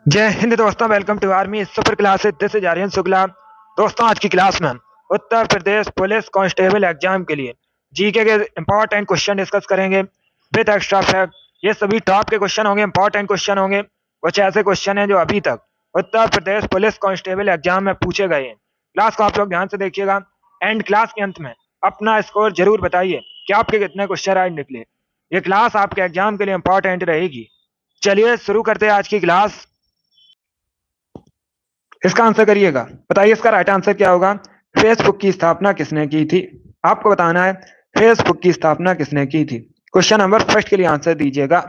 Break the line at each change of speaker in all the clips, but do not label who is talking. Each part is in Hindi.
जय हिंद दोस्तों, welcome to army super classes. This is Aryan Shukla. दोस्तों, आज की क्लास में हम Uttar Pradesh police constable exam के लिए जीके के इंपॉर्टेंट क्वेश्चन डिस्कस करेंगे विद एक्स्ट्रा फैक्ट। ये सभी टॉप के क्वेश्चन होंगे, इंपॉर्टेंट क्वेश्चन होंगे। कुछ ऐसे क्वेश्चन हैं जो अभी तक उत्तर प्रदेश पुलिस कांस्टेबल एग्जाम में पूछे गए हैं। क्लास को आप लोग ध्यान से देखिएगा। एंड क्लास के अंत में अपना स्कोर जरूर बताइए कि आपके कितने क्वेश्चन राइट निकले। ये क्लास आपके एग्जाम के लिए इंपॉर्टेंट रहेगी। चलिए शुरू करते हैं आज की क्लास। इसका आंसर करिएगा। बताइए इसका राइट आंसर क्या होगा। फेसबुक की स्थापना किसने की थी? आपको बताना है फेसबुक की स्थापना किसने की थी। क्वेश्चन नंबर फर्स्ट के लिए आंसर दीजिएगा।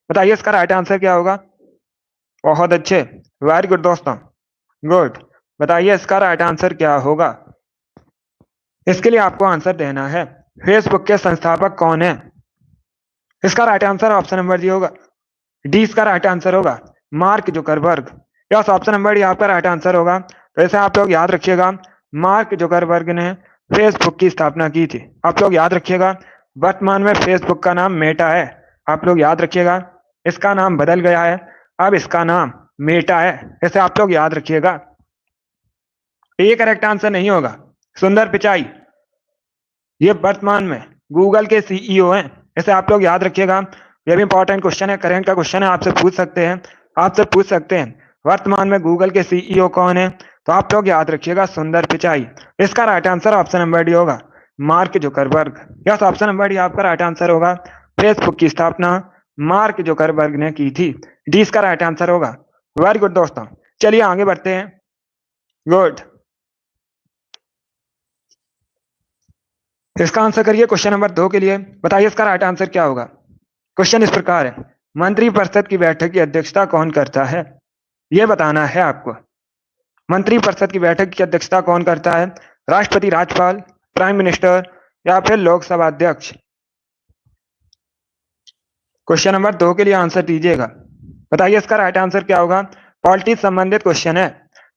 बताइए इसका राइट आंसर क्या होगा। बहुत अच्छे, वेरी गुड दोस्तों, गुड। बताइए इसका राइट आंसर क्या होगा। इसके लिए आपको आंसर देना है फेसबुक के संस्थापक कौन है। इसका right answer option number D होगा। डी इसका राइट आंसर होगा, Mark Zuckerberg. Yes, option number D आपका राइट आंसर होगा। तो इसे आप लोग याद रखिएगा। मार्क जुकरबर्ग ने फेसबुक की स्थापना की थी। आप लोग याद रखिएगा। वर्तमान में फेसबुक का नाम मेटा है। आप लोग याद रखिएगा, इसका नाम बदल गया है। अब इसका नाम मेटा है। इसे आप लोग याद रखिएगा। ये करेक्ट आंसर नहीं होगा। सुंदर पिचाई ये वर्तमान में गूगल के सीईओ हैं। इसे आप लोग याद रखिएगा। ये भी इंपॉर्टेंट क्वेश्चन है, करंट का क्वेश्चन है। आपसे पूछ सकते हैं, आपसे पूछ सकते हैं वर्तमान में गूगल के सीईओ कौन है। तो आप लोग याद रखिएगा सुंदर पिचाई। इसका right answer option number D होगा, Mark Zuckerberg. Yes, option number D आपका राइट आंसर होगा। फेसबुक की स्थापना मार्क जुकरबर्ग ने की थी। डी इसका राइट आंसर होगा। वेरी गुड दोस्तों, चलिए आगे बढ़ते हैं। गुड। इसका आंसर करिए क्वेश्चन नंबर 2 के लिए। बताइए इसका राइट आंसर क्या होगा। क्वेश्चन इस प्रकार है, मंत्रिपरिषद की बैठक की अध्यक्षता कौन करता है। यह बताना है आपको। मंत्रिपरिषद की बैठक की अध्यक्षता कौन करता है। राष्ट्रपति, राज्यपाल, प्राइम मिनिस्टर या फिर लोकसभा अध्यक्ष। क्वेश्चन नंबर 2 के लिए आंसर दीजिएगा। बताइए इसका राइट आंसर क्या होगा। पॉलिटिक्स संबंधित क्वेश्चन है।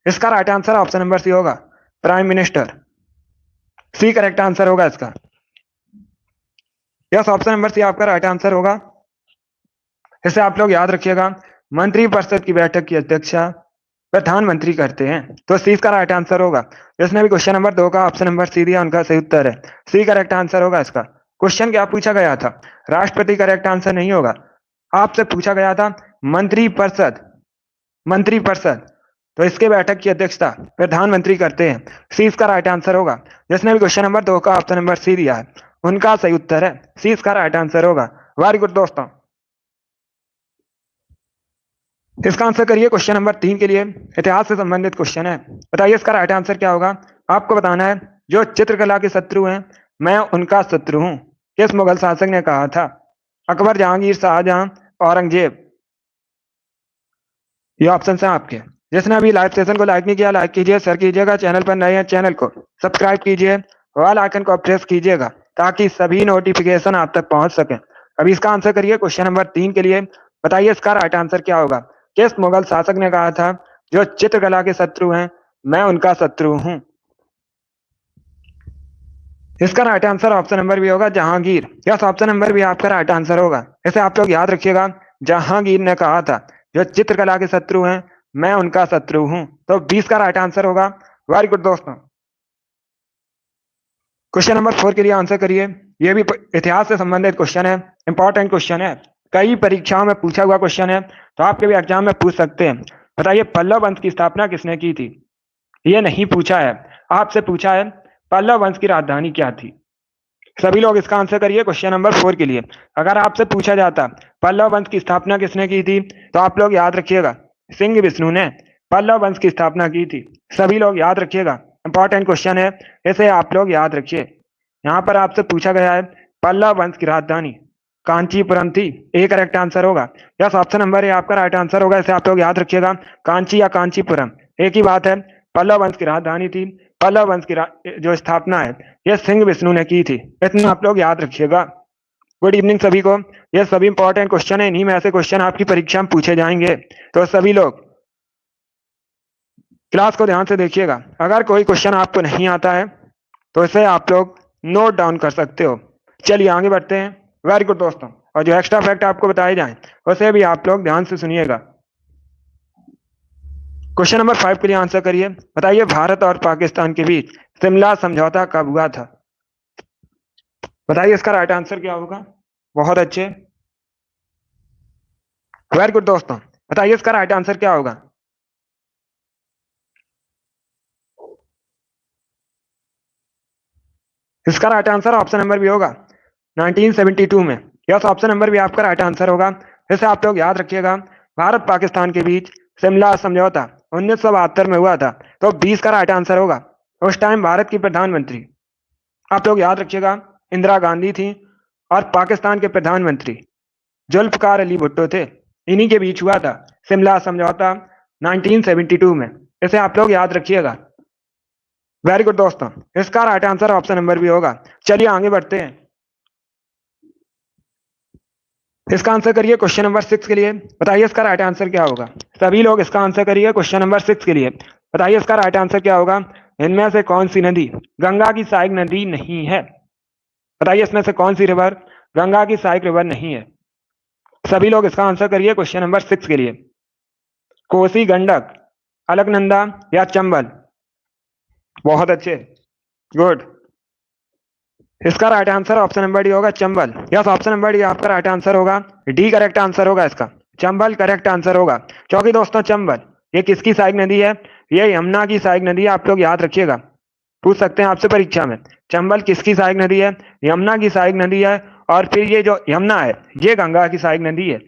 इसका right answer option number C होगा, prime minister. C correct answer होगा इसका। यस, ऑप्शन नंबर सी आपका राइट आंसर होगा। इसे आप लोग याद रखिएगा। मंत्रिपरिषद की बैठक की अध्यक्षता प्रधानमंत्री करते हैं। तो सी इसका राइट आंसर होगा। जिसने भी क्वेश्चन नंबर 2 का ऑप्शन नंबर सी दिया उनका सही उत्तर है। सी करेक्ट आंसर होगा इसका। क्वेश्चन क्या पूछा गया था। राष्ट्रपति करेक्ट आंसर नहीं होगा। आपसे पूछा गया था मंत्रिपरिषद, मंत्रिपरिषद। तो इसके बैठक की अध्यक्षता प्रधानमंत्री करते हैं। सी इसका राइट आंसर होगा। जिसने भी क्वेश्चन नंबर 2 का ऑप्शन नंबर सी दिया है उनका सही उत्तर है। सी इसका राइट आंसर होगा। वेरी गुड दोस्तों। इसका आंसर करिए क्वेश्चन नंबर 3 के लिए। इतिहास से संबंधित क्वेश्चन है। बताइए इसका राइट आंसर क्या होगा। आपको बताना है जो चित्रकला के शत्रु हैं मैं उनका शत्रु हूं, किस मुगल शासक ने कहा था। अकबर, जहांगीर, शाहजहां, औरंगजेब। ये ऑप्शन है आपके। जिसने अभी लाइव सेशन को लाइक नहीं किया, लाइक कीजिए, शेयर कीजिएगा। चैनल पर नए हैं, चैनल को सब्सक्राइब कीजिए, ऑल आइकन को प्रेस कीजिएगा ताकि सभी नोटिफिकेशन आप तक पहुंच सके। अभी इसका आंसर करिए क्वेश्चन नंबर 3 के लिए। बताइए इसका राइट आंसर क्या होगा। किस मुगल शासक ने कहा था जो चित्रकला के शत्रु हैं मैं उनका शत्रु हूं। इसका right answer option number B होगा, जहांगीर। यस, ऑप्शन नंबर भी आपका राइट आंसर होगा। इसे आप लोग याद रखिएगा। जहांगीर ने कहा था जो चित्रकला के शत्रु हैं मैं उनका शत्रु हूं। तो 20 का राइट आंसर होगा। वेरी गुड दोस्तों। क्वेश्चन नंबर 4 के लिए आंसर करिए। ये भी इतिहास से संबंधित क्वेश्चन है, इंपॉर्टेंट क्वेश्चन है। कई परीक्षाओं में पूछा हुआ क्वेश्चन है, तो आपके भी एग्जाम में पूछ सकते हैं। बताइए पल्लव वंश की स्थापना किसने की थी। ये नहीं पूछा है, आपसे पूछा है पल्लव वंश की राजधानी क्या थी। सभी लोग इसका आंसर करिए क्वेश्चन नंबर 4 के लिए। अगर आपसे पूछा जाता पल्लव वंश की स्थापना किसने की थी, तो आप लोग याद रखिएगा सिंह विष्णु ने पल्लव वंश की स्थापना की थी। सभी लोग याद रखिएगा, इंपॉर्टेंट क्वेश्चन है, इसे आप लोग याद रखिए। यहाँ पर आपसे पूछा गया है पल्लव वंश की राजधानी कांचीपुरम थी। ए करेक्ट आंसर होगा। यस, ऑप्शन नंबर ए आपका राइट आंसर होगा। इसे आप लोग याद रखिएगा। कांची या कांचीपुरम एक ही बात है। पल्लव वंश की राजधानी थी। पल्लव वंश की जो स्थापना है यह सिंह विष्णु ने की थी। इतना आप लोग याद रखिएगा। गुड इवनिंग सभी को। ये सभी इंपॉर्टेंट क्वेश्चन है, इन्हीं में ऐसे क्वेश्चन आपकी परीक्षा में पूछे जाएंगे। तो सभी लोग क्लास को ध्यान से देखिएगा। अगर कोई क्वेश्चन आपको नहीं आता है तो इसे आप लोग नोट डाउन कर सकते हो। चलिए आगे बढ़ते हैं। वेरी गुड दोस्तों। और जो एक्स्ट्रा फैक्ट आपको बताए जाएं उसे भी आप लोग ध्यान से सुनिएगा। क्वेश्चन नंबर 5 के लिए आंसर करिए। बताइए भारत और पाकिस्तान के बीच शिमला समझौता कब हुआ था? बताइए इसका राइट आंसर क्या होगा? बहुत अच्छे, वेरी गुड दोस्तों। बताइए इसका राइट आंसर क्या होगा? इसका right answer option number B होगा 1972 में। यस, ऑप्शन नंबर भी आपका राइट आंसर होगा। इसे आप लोग याद रखिएगा। भारत पाकिस्तान के बीच शिमला समझौता 1972 में हुआ था, तो 20 का राइट आंसर होगा। उस टाइम भारत की प्रधानमंत्री, आप लोग याद रखिएगा, इंदिरा गांधी थी और पाकिस्तान के प्रधानमंत्री जुल्फकार अली भुट्टो थे। इन्हीं के बीच हुआ था शिमला समझौता 1972 में। इसे आप लोग याद रखिएगा। वेरी गुड दोस्तों, इसका right answer option number B होगा। चलिए आगे बढ़ते हैं। इसका आंसर करिए क्वेश्चन नंबर 6 के लिए। बताइए इसका राइट आंसर क्या होगा? सभी लोग इसका आंसर करिए क्वेश्चन नंबर 6 के लिए। बताइए इसका राइट आंसर क्या होगा? इनमें से कौन सी नदी गंगा की सहायक नदी नहीं है? बताइए इसमें से कौन सी रिवर गंगा की सहायक रिवर नहीं है? सभी लोग इसका आंसर करिए क्वेश्चन नंबर 6 के लिए। कोसी, गंडक, अलकनंदा या चंबल? बहुत अच्छे, गुड। इसका right answer option number D होगा, Chambal. Yes, option number D आपका राइट आंसर होगा। डी करेक्ट आंसर होगा इसका। चंबल करेक्ट आंसर होगा, क्योंकि दोस्तों चंबल ये किसकी सहायक नदी है? ये यमुना की सहायक नदी है। आप लोग याद रखिएगा, पूछ सकते हैं आपसे परीक्षा में। चंबल किसकी सहायक नदी है? यमुना की सहायक नदी है। और फिर ये जो यमुना है ये गंगा की सहायक नदी है।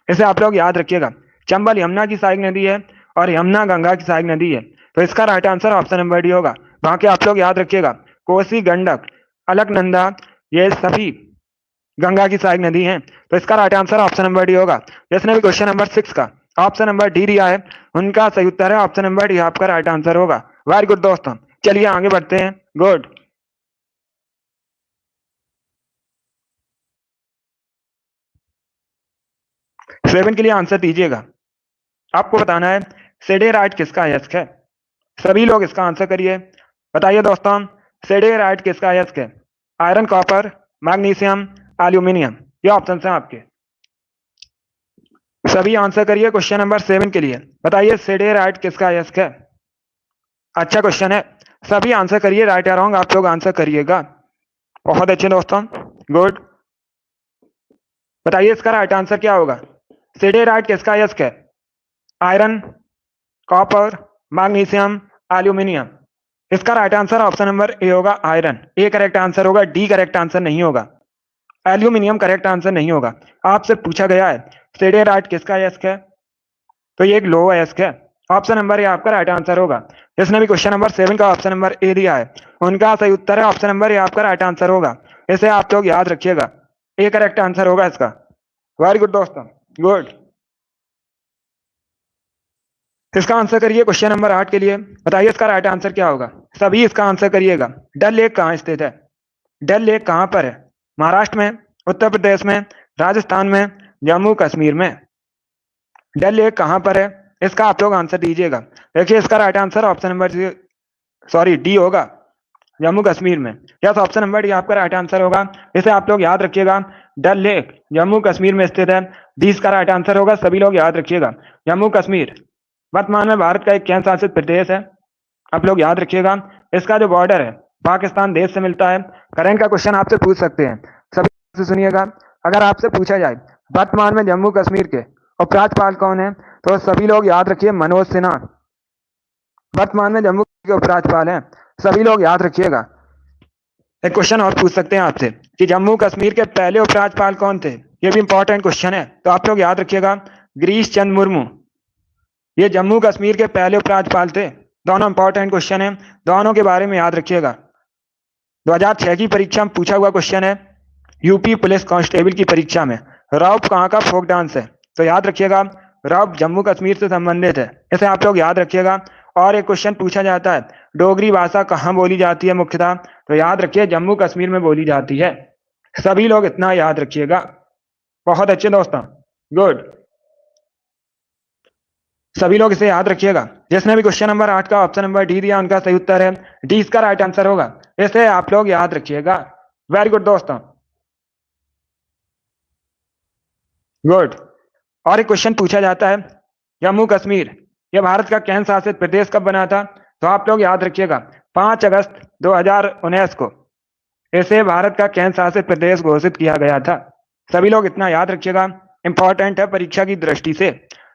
इसे आप लोग याद रखिएगा। चंबल यमुना की सहायक नदी है और यमुना गंगा की सहायक नदी है। तो इसका right answer option number D होगा। बाकी आप लोग याद रखिएगा, कोसी, गंडक, अलकनंदा ये सभी गंगा की सहायक नदी हैं। तो इसका right answer option number D होगा। जिसने भी क्वेश्चन नंबर 6 का ऑप्शन नंबर डी दिया है उनका सही उत्तर है ऑप्शन नंबर डी आपका राइट आंसर होगा। वेरी गुड दोस्तों, चलिए आगे बढ़ते हैं। गुड। 7 के लिए आंसर दीजिएगा। आपको बताना है सेडेराइट किसका अयस्क है? सभी लोग इसका आंसर करिए। बताइए दोस्तों, सेडेराइट किसका अयस्क है? Iron, copper, magnesium, aluminium? ये ऑप्शन है आपके। सभी आंसर करिए क्वेश्चन नंबर 7 के लिए। बताइए सेडेराइट किसका अयस्क है? अच्छा क्वेश्चन है, सभी आंसर करिए। राइट या रॉन्ग आप लोग आंसर करिएगा। बहुत अच्छे दोस्तों, गुड। बताइए इसका राइट आंसर क्या होगा? सेडेराइट किसका अयस्क है? Iron, copper, magnesium, aluminium? इसका right answer option number A होगा, आयरन। ए करेक्ट आंसर होगा, डी करेक्ट आंसर नहीं होगा। एल्यूमिनियम करेक्ट आंसर नहीं होगा। आपसे पूछा गया है सेडेराइट किसका अयस्क है, तो ये एक लो अयस्क है। ऑप्शन नंबर ए आपका राइट आंसर होगा। जिसने भी क्वेश्चन नंबर 7 का ऑप्शन नंबर ए दिया है उनका सही उत्तर है ऑप्शन नंबर ए आपका राइट आंसर होगा। इसे आप लोग याद रखिएगा, ए करेक्ट आंसर होगा इसका। वेरी गुड दोस्तों, गुड। इसका आंसर करिए क्वेश्चन नंबर 8 के लिए। बताइए इसका राइट आंसर क्या होगा? सभी इसका आंसर करिएगा। डल लेक कहाँ स्थित है? डल लेक कहाँ पर है? महाराष्ट्र में, उत्तर प्रदेश में, राजस्थान में, जम्मू कश्मीर में? डल लेक कहाँ पर है? इसका आप लोग आंसर दीजिएगा। देखिए इसका right answer option number D होगा, जम्मू कश्मीर में। यस, ऑप्शन नंबर डी आपका राइट आंसर होगा। इसे आप लोग याद रखिएगा, डल लेक जम्मू कश्मीर में स्थित है। 20 का राइट आंसर होगा। सभी लोग याद रखिएगा। जम्मू कश्मीर वर्तमान में भारत का एक केंद्र शासित प्रदेश है। आप लोग याद रखिएगा। इसका जो बॉर्डर है पाकिस्तान देश से मिलता है। करंट का क्वेश्चन आपसे पूछ सकते हैं, सभी से सुनिएगा। अगर आपसे पूछा जाए वर्तमान में जम्मू कश्मीर के उपराज्यपाल कौन है, तो सभी लोग याद रखिए मनोज सिन्हा वर्तमान में जम्मू के उपराज्यपाल हैं। सभी लोग याद रखिएगा। एक क्वेश्चन और पूछ सकते हैं आपसे कि जम्मू कश्मीर के पहले उपराज्यपाल कौन थे? ये भी इंपॉर्टेंट क्वेश्चन है, तो आप लोग याद रखिएगा। गिरीश चंद्र मुर्मू ये जम्मू कश्मीर के पहले उपराज्यपाल थे। दोनों इंपॉर्टेंट क्वेश्चन है, दोनों के बारे में याद रखिएगा। 2006 की परीक्षा में पूछा हुआ क्वेश्चन है, यूपी पुलिस कांस्टेबल की परीक्षा में। रौफ कहाँ का फोक डांस है? तो याद रखिएगा, रौफ जम्मू कश्मीर से संबंधित है। इसे आप लोग याद रखिएगा। और एक क्वेश्चन पूछा जाता है, डोगरी भाषा कहाँ बोली जाती है मुख्यतः? तो याद रखिए जम्मू कश्मीर में बोली जाती है। सभी लोग इतना याद रखिएगा। बहुत अच्छे दोस्तों, गुड। सभी लोग इसे याद रखिएगा। जिसने भी क्वेश्चन नंबर 8 का ऑप्शन नंबर डी दिया उनका सही उत्तर है डी, इसका राइट आंसर होगा। इसे आप लोग याद रखिएगा। वेरी गुड दोस्तों, गुड। और एक क्वेश्चन पूछा जाता है, जम्मू कश्मीर यह भारत का केंद्र शासित प्रदेश कब बना था? तो आप लोग याद रखिएगा 5 अगस्त 2019 को इसे भारत का केंद्र शासित प्रदेश घोषित किया गया था। सभी लोग इतना याद रखिएगा, इंपॉर्टेंट है परीक्षा की दृष्टि से।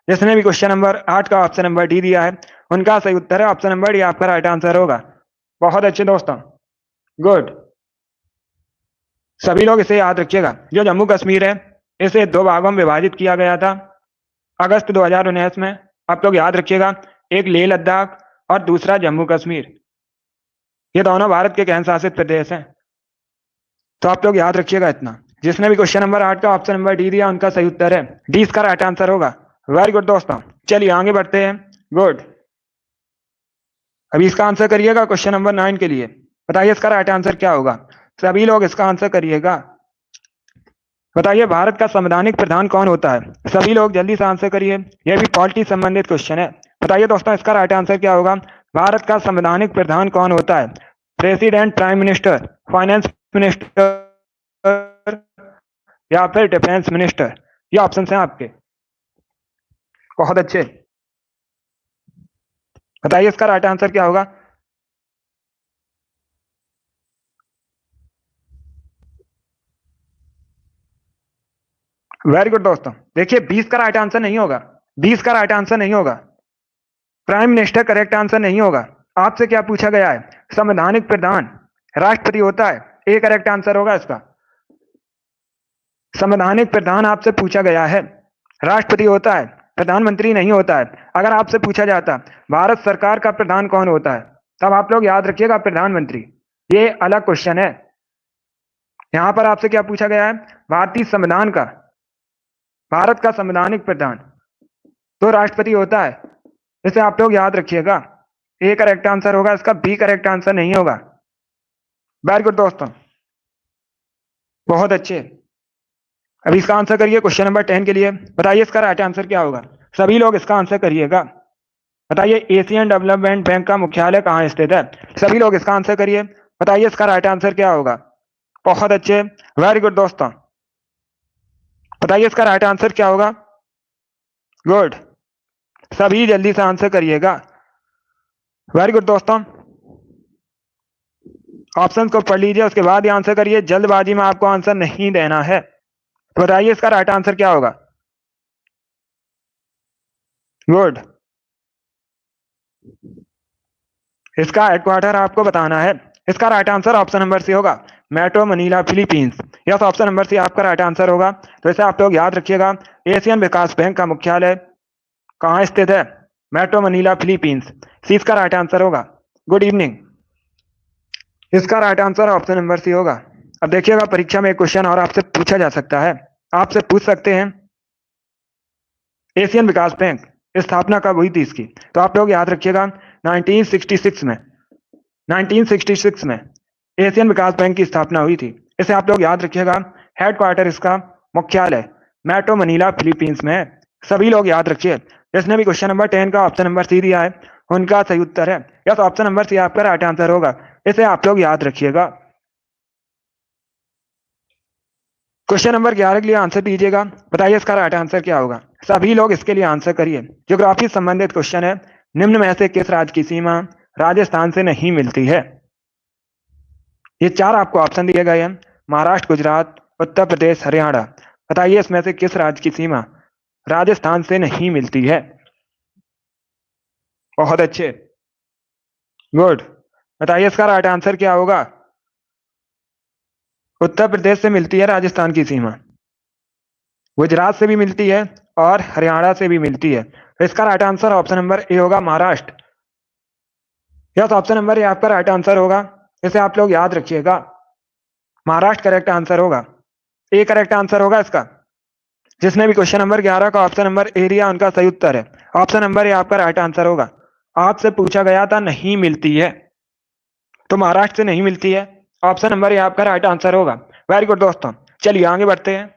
जिसने भी क्वेश्चन नंबर 8 का ऑप्शन नंबर डी दिया है उनका सही उत्तर है ऑप्शन नंबर डी, आपका राइट आंसर होगा। बहुत अच्छे दोस्तों, गुड। सभी लोग इसे याद रखिएगा, जो जम्मू कश्मीर है इसे 2 भागों में विभाजित किया गया था अगस्त 2019 में। आप लोग याद रखिएगा, एक लेह लद्दाख और दूसरा जम्मू कश्मीर। ये दोनों भारत के केंद्र शासित प्रदेश हैं, तो आप लोग याद रखिएगा इतना। जिसने भी क्वेश्चन नंबर 8 का ऑप्शन नंबर डी दिया उनका सही उत्तर है डी, इसका राइट आंसर होगा। वेरी गुड दोस्तों, चलिए आगे बढ़ते हैं। गुड, अभी इसका आंसर करिएगा क्वेश्चन नंबर 9 के लिए। बताइए इसका राइट आंसर क्या होगा? सभी लोग इसका आंसर करिएगा। बताइए भारत का संवैधानिक प्रधान कौन होता है? सभी लोग जल्दी से आंसर करिए, यह भी पॉलिटी संबंधित क्वेश्चन है। बताइए दोस्तों इसका राइट आंसर क्या होगा? भारत का संवैधानिक प्रधान कौन होता है? President, prime minister, finance minister या फिर डिफेंस मिनिस्टर? ये ऑप्शन हैं आपके। बहुत अच्छे, बताइए इसका राइट आंसर क्या होगा? वेरी गुड दोस्तों, देखिए 20 का राइट आंसर नहीं होगा, 20 का राइट आंसर नहीं होगा। प्राइम मिनिस्टर करेक्ट आंसर नहीं होगा। आपसे क्या पूछा गया है? संवैधानिक प्रधान राष्ट्रपति होता है, ए करेक्ट आंसर होगा इसका। संवैधानिक प्रधान आपसे पूछा गया है, राष्ट्रपति होता है, प्रधानमंत्री नहीं होता है। अगर आपसे पूछा जाता भारत सरकार का प्रधान कौन होता है, तब आप लोग याद रखिएगा प्रधानमंत्री। ये अलग क्वेश्चन है। यहां पर आपसे क्या पूछा गया है? भारतीय संविधान का, भारत का संवैधानिक प्रधान तो राष्ट्रपति होता है। इसे आप लोग याद रखिएगा, ए करेक्ट आंसर होगा इसका, बी करेक्ट आंसर नहीं होगा। वेरी गुड दोस्तों, बहुत अच्छे। अभी इसका आंसर करिए क्वेश्चन नंबर 10 के लिए। बताइए इसका राइट आंसर क्या होगा? सभी लोग इसका आंसर करिएगा। बताइए एशियन डेवलपमेंट बैंक का मुख्यालय कहाँ स्थित है? सभी लोग इसका आंसर करिए। बताइए इसका राइट आंसर क्या होगा? बहुत अच्छे, वेरी गुड दोस्तों। बताइए इसका राइट आंसर क्या होगा? गुड, सभी जल्दी से आंसर करिएगा। वेरी गुड दोस्तों, ऑप्शन को पढ़ लीजिए, उसके बाद ही आंसर करिए। जल्दबाजी में आपको आंसर नहीं देना है। तो बताइए इसका राइट आंसर क्या होगा? गुड, इसका हेडक्वार्टर आपको बताना है। इसका right answer option number C होगा, metro Manila Philippines. Yes, option number C आपका राइट आंसर होगा। तो इसे आप लोग याद रखिएगा, एशियन विकास बैंक का मुख्यालय कहाँ स्थित है? Metro Manila Philippines. सी इसका राइट आंसर होगा। गुड इवनिंग, इसका right answer option number C होगा। अब देखिएगा परीक्षा में एक क्वेश्चन और आपसे पूछा जा सकता है। आपसे पूछ सकते हैं एशियन विकास बैंक स्थापना कब हुई थी इसकी? तो आप लोग याद रखिएगा 1966 में, 1966 में एशियन विकास बैंक की स्थापना हुई थी। इसे आप लोग याद रखिएगा। हेडक्वार्टर इसका, मुख्यालय मेट्रो मनीला फिलीपींस में है। सभी लोग याद रखिए। जिसने भी क्वेश्चन नंबर 10 का ऑप्शन नंबर सी दिया है उनका सही उत्तर है यस, ऑप्शन नंबर सी आपका राइट आंसर होगा। इसे आप लोग याद रखिएगा। क्वेश्चन नंबर 11 के लिए आंसर दीजिएगा। बताइए इसका राइट आंसर क्या होगा? सभी लोग इसके लिए आंसर करिए। ज्योग्राफी संबंधित क्वेश्चन है। निम्न में से किस राज्य की सीमा राजस्थान से नहीं मिलती है? ये 4 आपको ऑप्शन दिए गए हैं, महाराष्ट्र, गुजरात, उत्तर प्रदेश, हरियाणा। बताइए इसमें से किस राज्य की सीमा राजस्थान से नहीं मिलती है? बहुत अच्छे, गुड। बताइए इसका राइट आंसर क्या होगा? उत्तर प्रदेश से मिलती है राजस्थान की सीमा, गुजरात से भी मिलती है और हरियाणा से भी मिलती है। तो इसका right answer option number A होगा, Maharashtra. Yes, option number A आपका राइट आंसर होगा। इसे आप लोग याद रखिएगा, महाराष्ट्र करेक्ट आंसर होगा, ए करेक्ट आंसर होगा इसका। जिसने भी क्वेश्चन नंबर 11 का ऑप्शन नंबर ए दिया उनका सही उत्तर है ऑप्शन नंबर ए आपका राइट आंसर होगा। आपसे पूछा गया था नहीं मिलती है, तो महाराष्ट्र से नहीं मिलती है, ऑप्शन नंबर ए आपका राइट आंसर होगा। वेरी गुड दोस्तों, चलिए आगे बढ़ते हैं।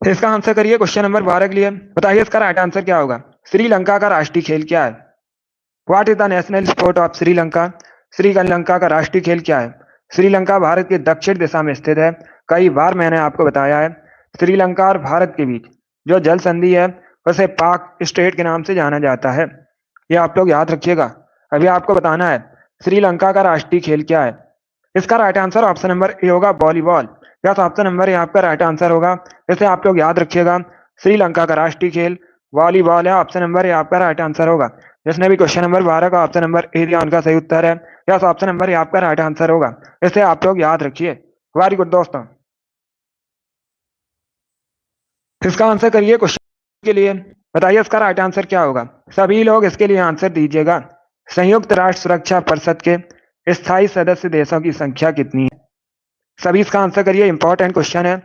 इसका आंसर करिए क्वेश्चन नंबर 12 के लिए। बताइए इसका राइट आंसर क्या होगा? श्रीलंका का राष्ट्रीय खेल क्या है? What is the national sport of Sri Lanka? Sri Lanka का राष्ट्रीय खेल क्या है? श्रीलंका भारत के दक्षिण दिशा में स्थित है। कई बार मैंने आपको बताया है, श्रीलंका और भारत के बीच जो जल संधि है उसे पाक स्टेट के नाम से जाना जाता है। ये आप लोग याद रखिएगा। अभी आपको बताना है श्रीलंका का राष्ट्रीय खेल क्या है। इसका right answer option number A होगा volleyball. Yes, option number A आपका राइट आंसर होगा। इसे आप लोग याद रखिएगा। श्रीलंका का राष्ट्रीय खेल वॉलीबॉल है। ऑप्शन नंबर ए आपका राइट आंसर होगा। जिसने भी क्वेश्चन नंबर 12 का ऑप्शन नंबर ए दिया उनका सही उत्तर है। यस, ऑप्शन नंबर ए आपका राइट आंसर होगा। इसे आप लोग याद रखिए। वेरी गुड दोस्तों। इसका आंसर करिए क्वेश्चन के लिए। बताइए इसका राइट आंसर क्या होगा। सभी लोग इसके लिए आंसर दीजिएगा। संयुक्त राष्ट्र सुरक्षा परिषद के स्थायी सदस्य देशों की संख्या कितनी है। सभी इसका आंसर करिए। इंपॉर्टेंट क्वेश्चन है।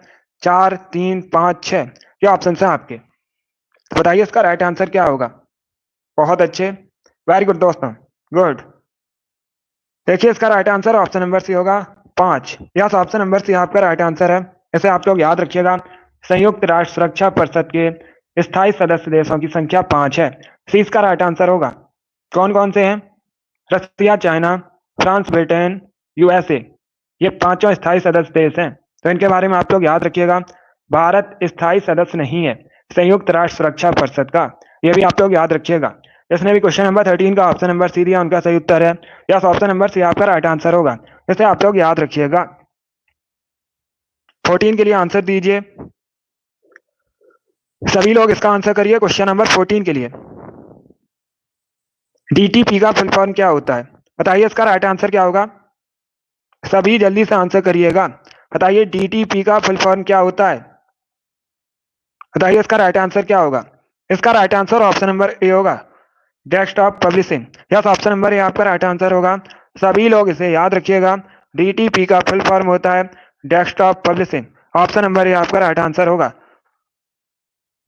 4, 3, 5, 6 ये ऑप्शन है आपके। तो बताइए इसका राइट आंसर क्या होगा। बहुत अच्छे, वेरी गुड दोस्तों, गुड। देखिए इसका right answer option number C होगा 5। यस, ऑप्शन नंबर सी आपका राइट आंसर है। इसे आप लोग याद रखिएगा। संयुक्त राष्ट्र सुरक्षा परिषद के स्थायी सदस्य देशों की संख्या 5 है। सी इसका राइट आंसर होगा। कौन कौन से हैं। रसिया, चाइना, फ्रांस, ब्रिटेन, यूएसए। ये पांचों स्थायी सदस्य देश हैं। तो इनके बारे में आप लोग याद रखिएगा। भारत स्थायी सदस्य नहीं है संयुक्त राष्ट्र सुरक्षा परिषद का। ये भी आप लोग याद रखिएगा। जिसने भी क्वेश्चन नंबर 13 का ऑप्शन नंबर सी दिया उनका सही उत्तर है। यस, ऑप्शन नंबर सी आपका राइट आंसर होगा। इसे आप लोग याद रखिएगा। 14 के लिए आंसर दीजिए। सभी लोग इसका आंसर करिए क्वेश्चन नंबर 14 के लिए। डीटीपी का फुल फॉर्म क्या होता है। बताइए इसका राइट आंसर क्या होगा। सभी जल्दी से आंसर करिएगा। बताइए डीटीपी का फुल फॉर्म क्या होता है। बताइए इसका राइट आंसर क्या होगा। इसका right answer option number A होगा, desktop publishing. Yes, option number A आपका राइट आंसर होगा। सभी लोग इसे याद रखिएगा। डीटीपी का फुल फॉर्म होता है desktop publishing. Option number A आपका राइट आंसर होगा।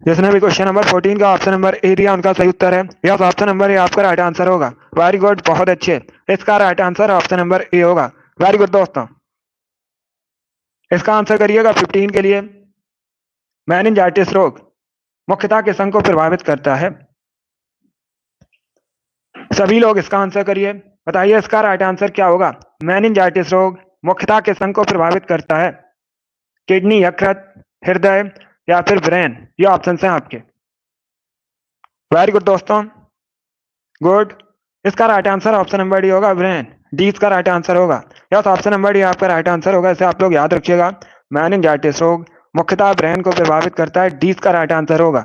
जिसने भी क्वेश्चन नंबर 14 का ऑप्शन नंबर ए दिया उनका सही उत्तर है। यस, ऑप्शन नंबर ए आपका राइट आंसर होगा। वेरी गुड, बहुत अच्छे। इसका right answer option number A होगा। वेरी गुड दोस्तों। इसका आंसर करिएगा 15 के लिए। मेनिंजाइटिस रोग मुख्यतः किस अंग को प्रभावित करता है। सभी लोग इसका आंसर करिए। बताइए इसका राइट आंसर क्या होगा। मेनिंजाइटिस रोग मुख्यतः किस अंग को प्रभावित करता है। किडनी, यकृत, हृदय या फिर ब्रेन। ये ऑप्शन हैं आपके। वेरी गुड दोस्तों, गुड। इसका right answer option number D होगा, ब्रेन। डी इसका राइट आंसर होगा। यस, ऑप्शन नंबर डी आपका राइट आंसर होगा। इसे आप लोग याद रखिएगा। मेनिंजाइटिस रोग मुख्यतः ब्रेन को प्रभावित करता है। डी इसका राइट आंसर होगा।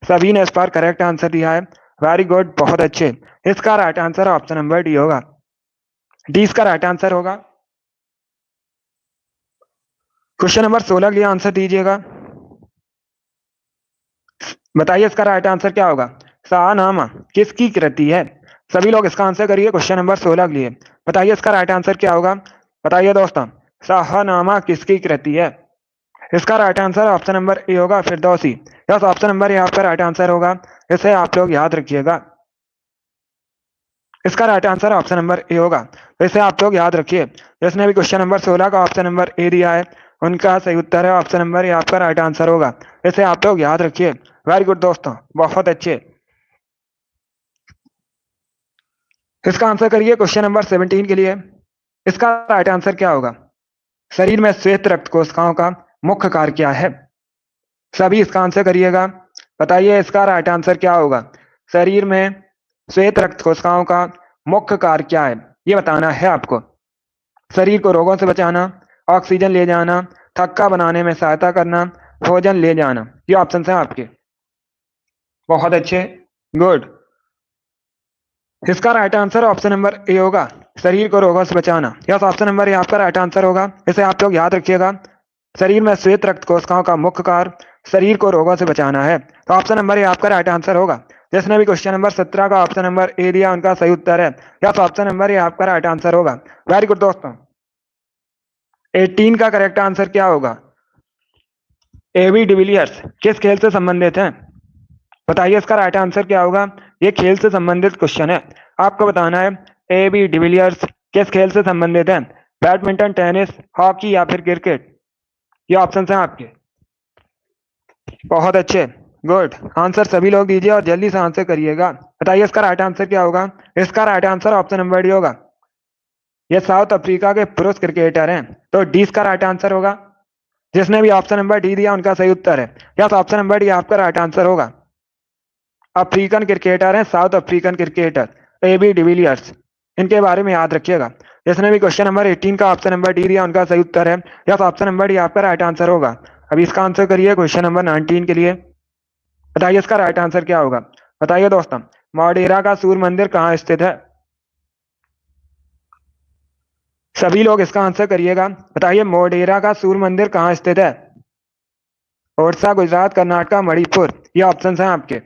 सभी ने इस पर करेक्ट आंसर दिया है। वेरी गुड, बहुत अच्छे। इसका right answer option number D होगा। डी इसका राइट आंसर होगा। क्वेश्चन नंबर 16 के लिए आंसर दीजिएगा। बताइए इसका राइट आंसर क्या होगा। शाहनामा किसकी कृति है। सभी लोग इसका आंसर करिए क्वेश्चन नंबर 16 के लिए। बताइए इसका राइट आंसर क्या होगा। बताइए दोस्तों, शाहनामा किसकी कृति है। इसका right answer option number A होगा, Firdausi. Yes, option number A आपका राइट आंसर होगा। इसे आप लोग याद रखिएगा। इसका right answer option number A होगा। तो इसे आप लोग याद रखिए। जिसने भी क्वेश्चन नंबर 16 का ऑप्शन नंबर ए दिया है उनका सही उत्तर है ऑप्शन नंबर ए आपका राइट आंसर होगा। इसे आप लोग याद रखिए। वेरी गुड दोस्तों, बहुत अच्छे। इसका आंसर करिए क्वेश्चन नंबर 17 के लिए। इसका राइट आंसर क्या होगा। शरीर में श्वेत रक्त कोशिकाओं का मुख्य कार्य क्या है। सभी इसका आंसर करिएगा। बताइए इसका राइट आंसर क्या होगा। शरीर में श्वेत रक्त कोशिकाओं का मुख्य कार्य क्या है, ये बताना है आपको। शरीर को रोगों से बचाना, ऑक्सीजन ले जाना, थक्का बनाने में सहायता करना, भोजन ले जाना। ये ऑप्शन है आपके। बहुत अच्छे, गुड। इसका right answer option number A होगा, शरीर को रोगों से बचाना। यस, ऑप्शन नंबर ए आपका राइट आंसर होगा। इसे आप लोग याद रखिएगा। शरीर में श्वेत रक्त कोशिकाओं का मुख्य कार्य शरीर को रोगों से बचाना है। तो ऑप्शन नंबर ए आपका राइट आंसर होगा। जिसने भी क्वेश्चन नंबर 17 का ऑप्शन नंबर ए दिया उनका सही उत्तर है। यस, ऑप्शन नंबर ए आपका राइट आंसर होगा। वेरी गुड दोस्तों। 18 का करेक्ट आंसर क्या होगा। एबी डिविलियर्स किस खेल से संबंधित हैं। बताइए इसका राइट आंसर क्या होगा। ये खेल से संबंधित क्वेश्चन है। आपको बताना है एबी डिविलियर्स किस खेल से संबंधित है। बैडमिंटन, टेनिस, हॉकी या फिर क्रिकेट। ये ऑप्शन हैं आपके। बहुत अच्छे, गुड। आंसर सभी लोग दीजिए और जल्दी से आंसर करिएगा। बताइए इसका राइट आंसर क्या होगा। इसका right answer option number D होगा। ये साउथ अफ्रीका के पुरुष क्रिकेटर हैं, तो डी इसका राइट आंसर होगा। जिसने भी ऑप्शन नंबर डी दिया उनका सही उत्तर है। यस, ऑप्शन नंबर डी आपका राइट आंसर होगा। अफ्रीकन क्रिकेटर हैं, south African cricketer AB de Villiers. इनके बारे में याद रखिएगा। जिसने भी क्वेश्चन नंबर 18 का ऑप्शन नंबर डी दिया उनका सही उत्तर है। यस, ऑप्शन नंबर डी आपका राइट आंसर होगा। अभी इसका आंसर करिए क्वेश्चन नंबर 19 के लिए। बताइए इसका राइट आंसर क्या होगा। बताइए दोस्तों, मोढेरा का सूर्य मंदिर कहाँ स्थित है। सभी लोग इसका आंसर करिएगा। बताइए मोढेरा का सूर्य मंदिर कहाँ स्थित है। ओडिशा, गुजरात, कर्नाटक, मणिपुर, ये ऑप्शन हैं आपके।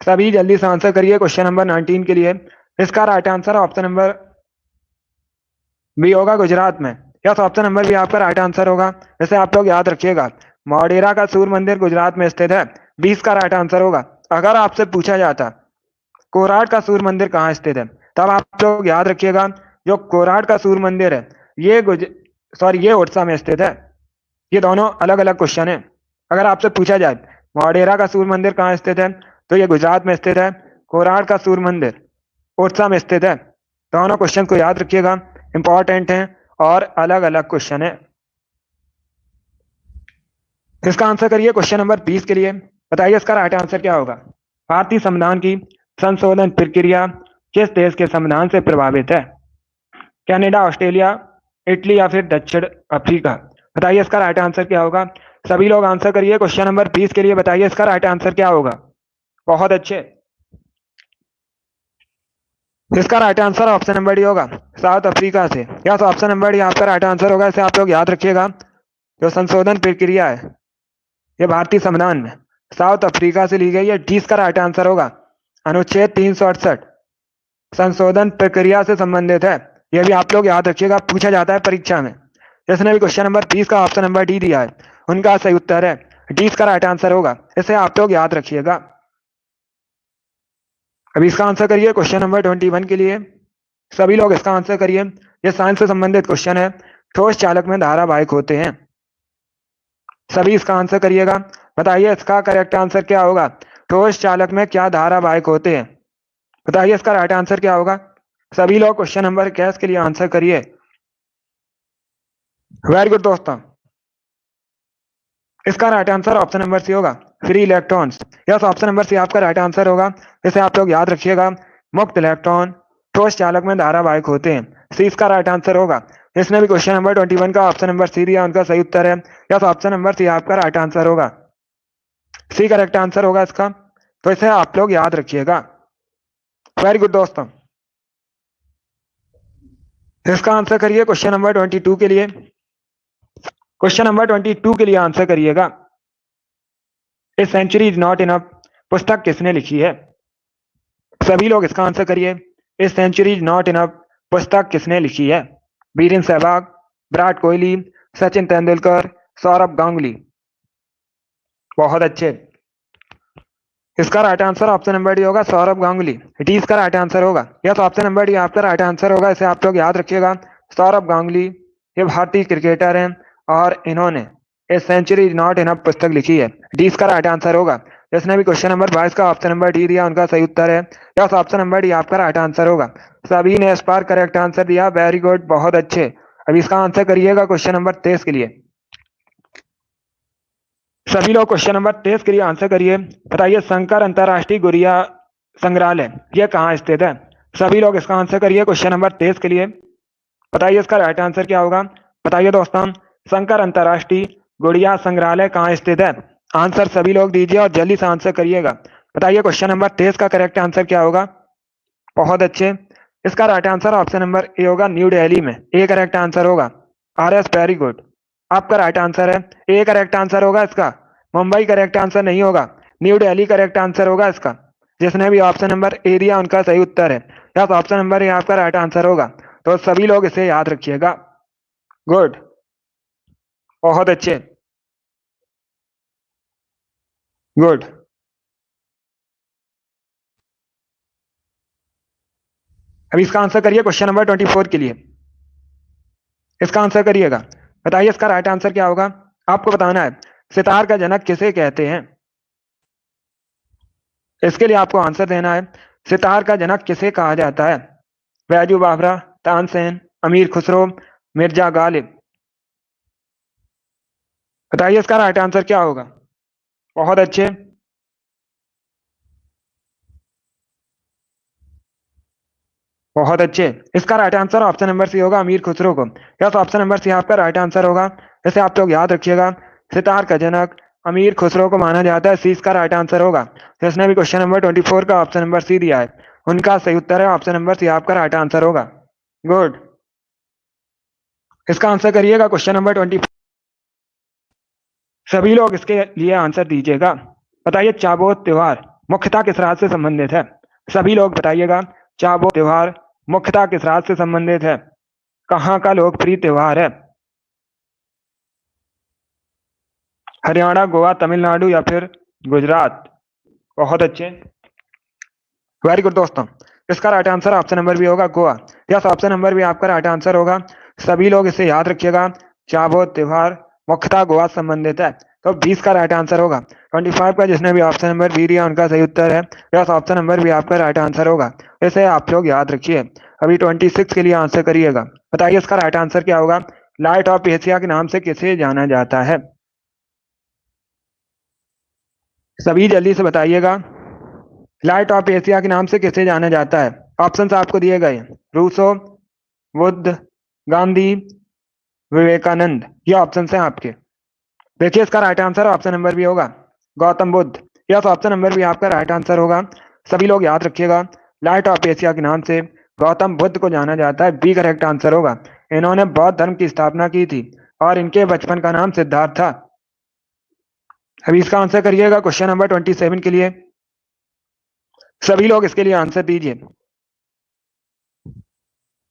सभी जल्दी से आंसर करिए क्वेश्चन नंबर 19 के लिए। इसका right answer option number B होगा, गुजरात में। यस, ऑप्शन नंबर बी आपका राइट आंसर होगा। वैसे आप लोग याद रखिएगा, मोढेरा का सूर्य मंदिर गुजरात में स्थित है। 20 का राइट आंसर होगा। अगर आपसे पूछा जाता कोराट का सूर्य मंदिर कहाँ स्थित है, तब आप लोग याद रखिएगा, जो कोराट का सूर्य मंदिर है ये ये ओडिशा में स्थित है। ये दोनों अलग अलग क्वेश्चन है। अगर आपसे पूछा जाए मोढेरा का सूर्य मंदिर कहाँ स्थित है, तो ये गुजरात में स्थित है। कोराट का सूर्य मंदिर ओडिशा में स्थित है। दोनों क्वेश्चन को याद रखिएगा, इंपॉर्टेंट है और अलग अलग क्वेश्चन है। इसका आंसर करिए क्वेश्चन नंबर 20 के लिए। बताइए इसका राइट आंसर क्या होगा। भारतीय संविधान की संशोधन प्रक्रिया किस देश के संविधान से प्रभावित है। कनाडा, ऑस्ट्रेलिया, इटली या फिर दक्षिण अफ्रीका। बताइए इसका राइट आंसर क्या होगा। सभी लोग आंसर करिए क्वेश्चन नंबर 20 के लिए। बताइए इसका राइट आंसर क्या होगा। बहुत अच्छे। इसका right answer option number D होगा, साउथ अफ्रीका से। या तो ऑप्शन नंबर डी आपका राइट आंसर होगा। इसे आप लोग याद रखिएगा, जो संशोधन प्रक्रिया है ये भारतीय संविधान में साउथ अफ्रीका से ली गई है। डी इसका राइट आंसर होगा। अनुच्छेद 368 संशोधन प्रक्रिया से संबंधित है। यह भी आप लोग याद रखिएगा, पूछा जाता है परीक्षा में। जिसने भी क्वेश्चन नंबर 20 का ऑप्शन नंबर डी दिया है उनका सही उत्तर है डी इसका राइट आंसर होगा। इसे आप लोग याद रखिएगा। अभी इसका आंसर करिए क्वेश्चन नंबर 21 के लिए। सभी लोग इसका आंसर करिए। यह साइंस से संबंधित क्वेश्चन है। ठोस चालक में धारावाहिक होते हैं। सभी इसका आंसर करिएगा। बताइए इसका करेक्ट आंसर क्या होगा। ठोस चालक में क्या धारावाहिक होते हैं। बताइए इसका राइट आंसर क्या होगा। सभी लोग क्वेश्चन नंबर 21 के लिए आंसर करिए। वेरी गुड दोस्तों, इसका right answer option number C होगा, free electrons. Yes, option number C आपका राइट आंसर होगा। इसे आप लोग याद रखिएगा। मुक्त इलेक्ट्रॉन ठोस चालक में धारावाहिक होते हैं। सी इसका राइट आंसर होगा। इसने भी क्वेश्चन नंबर 21 का ऑप्शन नंबर सी दिया, उनका सही उत्तर है। यस, ऑप्शन नंबर सी आपका राइट आंसर होगा। सी करेक्ट आंसर होगा इसका, तो इसे आप लोग याद रखिएगा। वेरी गुड दोस्तों, इसका आंसर करिए क्वेश्चन नंबर 22 के लिए। क्वेश्चन नंबर 22 के लिए आंसर करिएगा। A century is not enough पुस्तक किसने लिखी है। सभी लोग इसका आंसर करिए। A century is not enough पुस्तक किसने लिखी है। वीरेंद्र सहवाग, विराट कोहली, सचिन तेंदुलकर, सौरभ गांगुली। बहुत अच्छे। इसका right answer option number D होगा, सौरभ गांगुली। डी इसका राइट आंसर होगा। यह तो ऑप्शन नंबर डी आपका राइट आंसर होगा। इसे आप लोग याद रखिएगा। सौरभ गांगुली ये भारतीय क्रिकेटर हैं और इन्होंने a century is not enough पुस्तक लिखी है। डी इसका राइट आंसर होगा। जिसने भी क्वेश्चन नंबर 22 का ऑप्शन नंबर डी दिया उनका सही उत्तर है। यस, ऑप्शन नंबर डी आपका राइट आंसर होगा। सभी ने इस बार करेक्ट आंसर दिया। वेरी गुड, बहुत अच्छे। अब इसका आंसर करिएगा क्वेश्चन नंबर 23 के लिए। सभी लोग क्वेश्चन नंबर 23 के लिए आंसर करिए। बताइए शंकर अंतरराष्ट्रीय गुड़िया संग्रहालय यह कहाँ स्थित है। सभी लोग इसका आंसर करिए क्वेश्चन नंबर 23 के लिए। बताइए इसका राइट आंसर क्या होगा। बताइए दोस्तों, शंकर अंतरराष्ट्रीय गुड़िया संग्रहालय कहाँ स्थित है। आंसर सभी लोग दीजिए और जल्दी से आंसर करिएगा। बताइए क्वेश्चन नंबर 23 का करेक्ट आंसर क्या होगा। बहुत अच्छे। इसका right answer option number A होगा, न्यू दिल्ली में। ए करेक्ट आंसर होगा। आर एस, वेरी गुड, आपका राइट आंसर है। ए करेक्ट आंसर होगा इसका। मुंबई करेक्ट आंसर नहीं होगा, न्यू दिल्ली करेक्ट आंसर होगा इसका। जिसने भी ऑप्शन नंबर ए दिया उनका सही उत्तर है। यस, ऑप्शन नंबर ए आपका राइट आंसर होगा। तो सभी लोग इसे याद रखिएगा। गुड, बहुत अच्छे, गुड। अभी इसका आंसर करिए क्वेश्चन नंबर 24 के लिए। इसका आंसर करिएगा। बताइए इसका राइट आंसर क्या होगा। आपको बताना है सितार का जनक किसे कहते हैं। इसके लिए आपको आंसर देना है सितार का जनक किसे कहा जाता है। बैजू बावरा, तानसेन, अमीर खुसरो, मिर्जा गालिब। बताइए इसका राइट आंसर क्या होगा। बहुत अच्छे। बहुत अच्छे। इसका right answer option number C होगा, अमीर खुसरो को। यस, ऑप्शन नंबर सी आपका राइट आंसर होगा। इसे आप लोग याद रखिएगा। सितार का जनक अमीर खुसरो को माना जाता है, सी इसका राइट आंसर होगा। जिसने भी क्वेश्चन नंबर 24 का ऑप्शन नंबर सी दिया है उनका सही उत्तर है ऑप्शन नंबर सी आपका राइट आंसर होगा। गुड। इसका आंसर करिएगा क्वेश्चन नंबर 24। सभी लोग इसके लिए आंसर दीजिएगा। बताइए, चाबोत त्योहार मुख्यतः किस राज्य से संबंधित है? सभी लोग बताइएगा, चाबोत त्योहार मुख्यतः किस राज्य से संबंधित है? कहाँ का लोकप्रिय त्योहार है? हरियाणा, गोवा, तमिलनाडु या फिर गुजरात? बहुत अच्छे, वेरी गुड दोस्तों। इसका right answer option number B होगा, गोवा। यस, ऑप्शन नंबर भी आपका राइट आंसर होगा। सभी लोग इसे याद रखिएगा, चाबोत त्योहार मुख्यतः गोवा से संबंधित है। तो 20 का राइट आंसर होगा। 25 का जिसने भी ऑप्शन नंबर बी दिया उनका सही उत्तर है। यस, ऑप्शन नंबर भी आपका राइट आंसर होगा। इसे आप लोग याद रखिए। अभी 26 के लिए आंसर करिएगा। बताइए इसका राइट आंसर क्या होगा? लाइट ऑफ एशिया के नाम से किसे जाना जाता है? सभी जल्दी से बताइएगा, लाइट ऑफ एशिया के नाम से किसे जाना जाता है? ऑप्शंस आपको दिए गए हैं, रूसो, बुद्ध, गांधी, विवेकानंद। ये ऑप्शन हैं आपके। देखिए, इसका right answer option number B होगा, Gautam Buddha. Yes, option number भी आपका राइट आंसर होगा। सभी लोग याद रखिएगा, लाइट ऑफ एशिया के नाम से गौतम बुद्ध को जाना जाता है, बी करेक्ट आंसर होगा। इन्होंने बौद्ध धर्म की स्थापना की थी और इनके बचपन का नाम सिद्धार्थ था। अभी इसका आंसर करिएगा क्वेश्चन नंबर 27 के लिए। सभी लोग इसके लिए आंसर दीजिए।